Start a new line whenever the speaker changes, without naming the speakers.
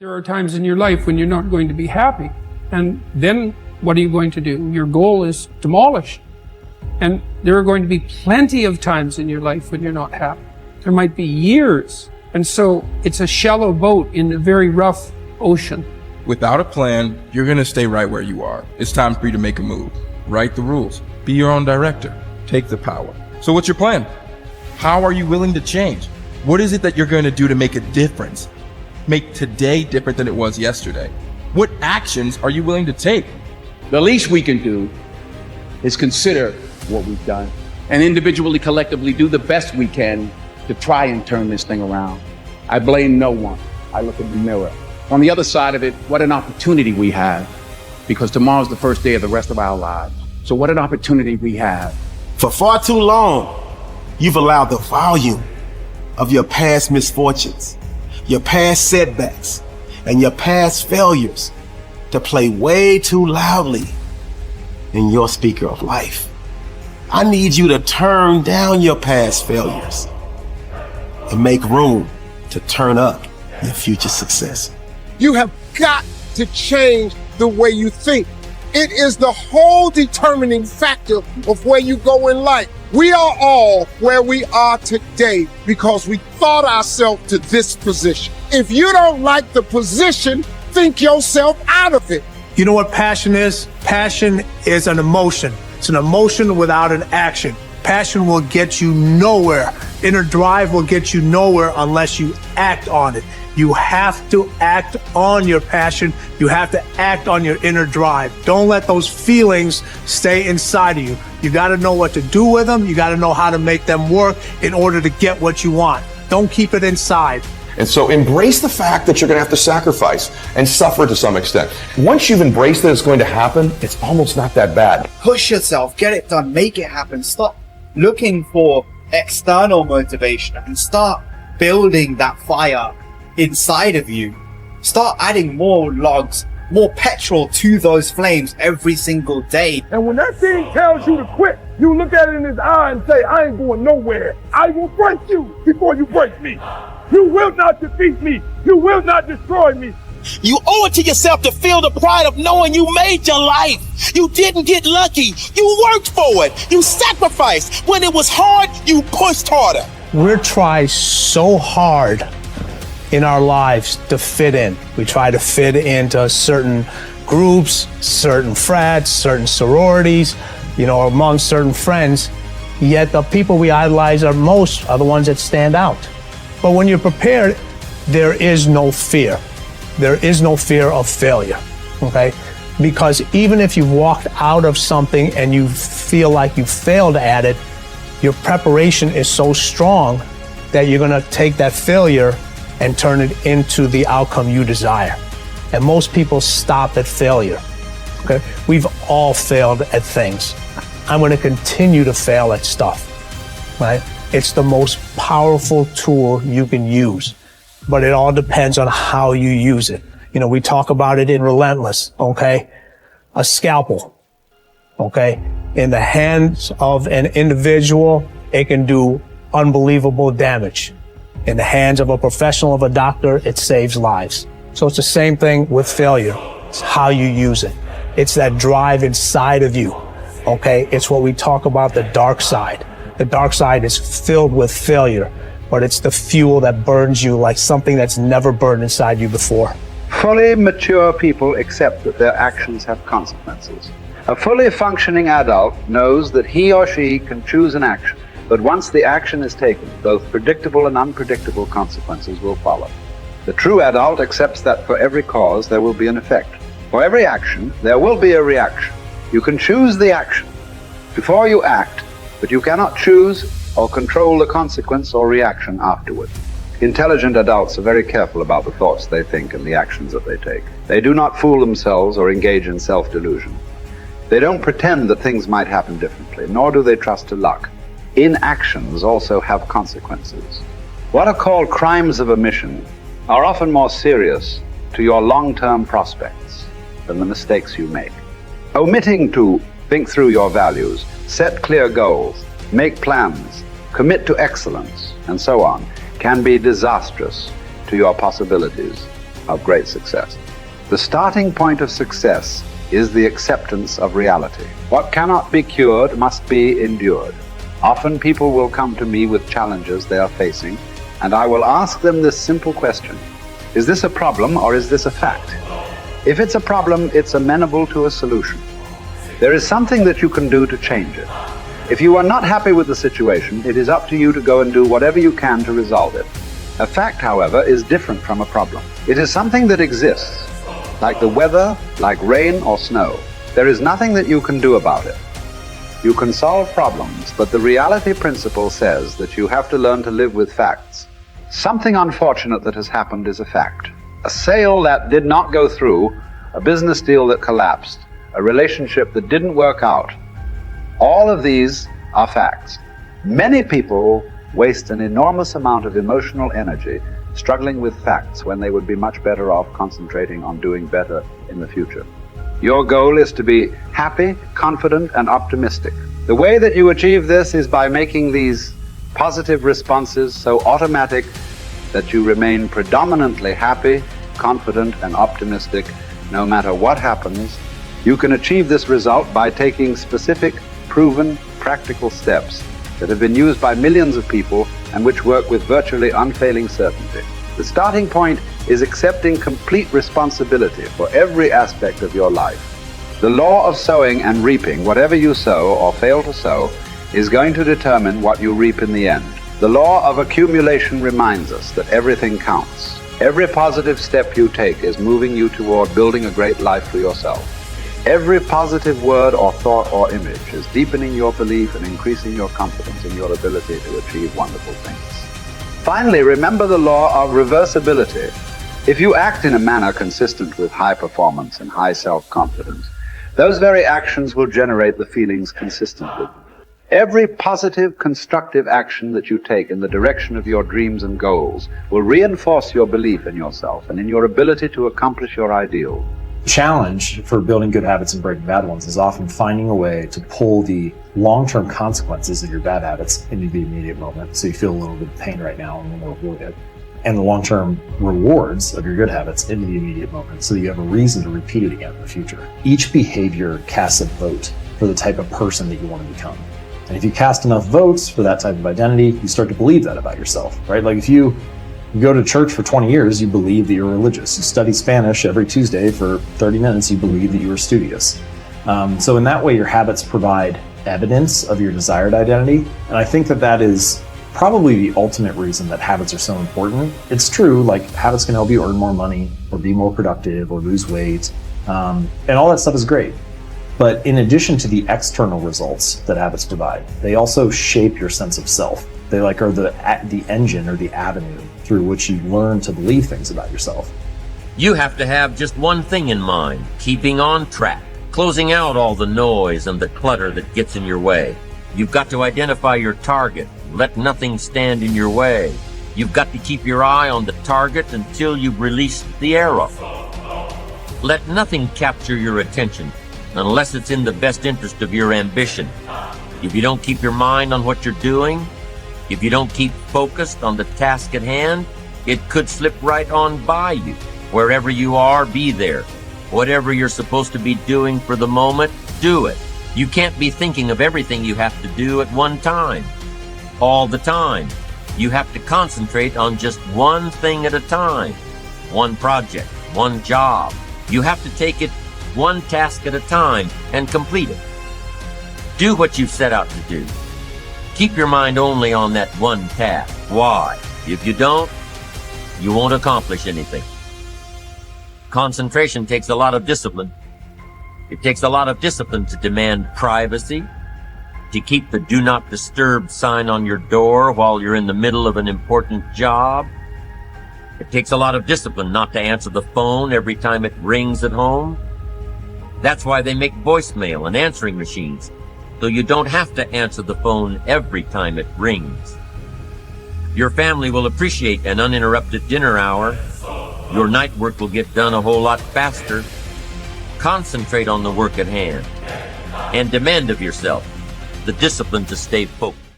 There are times in your life when you're not going to be happy. And then what are you going to do? Your goal is demolished. And there are going to be plenty of times in your life when you're not happy. There might be years. And so it's a shallow boat in a very rough ocean.
Without a plan, you're going to stay right where you are. It's time for you to make a move. Write the rules. Be your own director. Take the power. So what's your plan? How are you willing to change? What is it that you're going to do to make a difference? Make today different than it was yesterday? What actions are you willing to take?
The least we can do is consider what we've done and individually, collectively do the best we can to try and turn this thing around. I blame no one. I look in the mirror. On the other side of it, what an opportunity we have, because tomorrow's the first day of the rest of our lives. So what an opportunity we have.
For far too long, you've allowed the volume of your past misfortunes, your past setbacks, and your past failures to play way too loudly in your speaker of life. I need you to turn down your past failures and make room to turn up your future success.
You have got to change the way you think. It is the whole determining factor of where you go in life. We are all where we are today because we thought ourselves to this position. If you don't like the position, think yourself out of it.
You know what passion is? Passion is an emotion. It's an emotion without an action. Passion will get you nowhere. Inner drive will get you nowhere unless you act on it. You have to act on your passion. You have to act on your inner drive. Don't let those feelings stay inside of you. You got to know what to do with them. You got to know how to make them work in order to get what you want. Don't keep it inside.
And so embrace the fact that you're going to have to sacrifice and suffer to some extent. Once you've embraced that it's going to happen, it's almost not that bad.
Push yourself, get it done, make it happen. Stop looking for external motivation and start building that fire inside of you. Start adding more logs, more petrol to those flames every single day.
And when that thing tells you to quit, you look at it in his eye and say, I ain't going nowhere. I will break you before you break me. You will not defeat me. You will not destroy me.
You owe it to yourself to feel the pride of knowing you made your life. You didn't get lucky. You worked for it. You sacrificed. When it was hard, you pushed harder.
We're trying so hard in our lives to fit in. We try to fit into certain groups, certain frats, certain sororities, among certain friends. Yet the people we idolize are the ones that stand out. But when you're prepared, there is no fear. There is no fear of failure, okay? Because even if you've walked out of something and you feel like you failed at it, your preparation is so strong that you're gonna take that failure and turn it into the outcome you desire. And most people stop at failure, okay? We've all failed at things. I'm gonna continue to fail at stuff, right? It's the most powerful tool you can use, but it all depends on how you use it. We talk about it in Relentless, okay? A scalpel, okay? In the hands of an individual, it can do unbelievable damage. In the hands of a professional, of a doctor, it saves lives. So it's the same thing with failure. It's how you use it. It's that drive inside of you, okay? It's what we talk about, the dark side. The dark side is filled with failure, but it's the fuel that burns you like something that's never burned inside you before.
Fully mature people accept that their actions have consequences. A fully functioning adult knows that he or she can choose an action, but once the action is taken, both predictable and unpredictable consequences will follow. The true adult accepts that for every cause there will be an effect. For every action, there will be a reaction. You can choose the action before you act, but you cannot choose or control the consequence or reaction afterward. Intelligent adults are very careful about the thoughts they think and the actions that they take. They do not fool themselves or engage in self-delusion. They don't pretend that things might happen differently, nor do they trust to luck. Inactions also have consequences. What are called crimes of omission are often more serious to your long-term prospects than the mistakes you make. Omitting to think through your values, set clear goals, make plans, commit to excellence, and so on, can be disastrous to your possibilities of great success. The starting point of success is the acceptance of reality. What cannot be cured must be endured. Often people will come to me with challenges they are facing, and I will ask them this simple question: is this a problem or is this a fact? If it's a problem, it's amenable to a solution. There is something that you can do to change it. If you are not happy with the situation, it is up to you to go and do whatever you can to resolve it. A fact, however, is different from a problem. It is something that exists, like the weather, like rain or snow. There is nothing that you can do about it. You can solve problems, but the reality principle says that you have to learn to live with facts. Something unfortunate that has happened is a fact. A sale that did not go through, a business deal that collapsed, a relationship that didn't work out. All of these are facts. Many people waste an enormous amount of emotional energy struggling with facts when they would be much better off concentrating on doing better in the future. Your goal is to be happy, confident, and optimistic. The way that you achieve this is by making these positive responses so automatic that you remain predominantly happy, confident, and optimistic no matter what happens. You can achieve this result by taking specific, proven, practical steps that have been used by millions of people and which work with virtually unfailing certainty. The starting point is accepting complete responsibility for every aspect of your life. The law of sowing and reaping, whatever you sow or fail to sow, is going to determine what you reap in the end. The law of accumulation reminds us that everything counts. Every positive step you take is moving you toward building a great life for yourself. Every positive word or thought or image is deepening your belief and increasing your confidence in your ability to achieve wonderful things. Finally, remember the law of reversibility. If you act in a manner consistent with high performance and high self-confidence, those very actions will generate the feelings consistent with them. Every positive, constructive action that you take in the direction of your dreams and goals will reinforce your belief in yourself and in your ability to accomplish your ideals.
The challenge for building good habits and breaking bad ones is often finding a way to pull the long-term consequences of your bad habits into the immediate moment, so you feel a little bit of pain right now and want to avoid it, and the long-term rewards of your good habits into the immediate moment, so that you have a reason to repeat it again in the future. Each behavior casts a vote for the type of person that you want to become. And if you cast enough votes for that type of identity, you start to believe that about yourself, right? Like if you go to church for 20 years, you believe that you're religious. You study Spanish every Tuesday for 30 minutes, you believe that you are studious. So in that way, your habits provide evidence of your desired identity. And I think that that is probably the ultimate reason that habits are so important. It's true, like habits can help you earn more money or be more productive or lose weight. And all that stuff is great. But in addition to the external results that habits provide, they also shape your sense of self. They are the engine or the avenue through which you learn to believe things about yourself.
You have to have just one thing in mind: keeping on track, closing out all the noise and the clutter that gets in your way. You've got to identify your target. Let nothing stand in your way. You've got to keep your eye on the target until you've released the arrow. Let nothing capture your attention unless it's in the best interest of your ambition. If you don't keep your mind on what you're doing, if you don't keep focused on the task at hand, it could slip right on by you. Wherever you are, be there. Whatever you're supposed to be doing for the moment, do it. You can't be thinking of everything you have to do at one time, all the time. You have to concentrate on just one thing at a time, one project, one job. You have to take it one task at a time and complete it. Do what you've set out to do. Keep your mind only on that one task. Why? If you don't, you won't accomplish anything. Concentration takes a lot of discipline. It takes a lot of discipline to demand privacy, to keep the do not disturb sign on your door while you're in the middle of an important job. It takes a lot of discipline not to answer the phone every time it rings at home. That's why they make voicemail and answering machines, so you don't have to answer the phone every time it rings. Your family will appreciate an uninterrupted dinner hour. Your night work will get done a whole lot faster. Concentrate on the work at hand and demand of yourself the discipline to stay focused.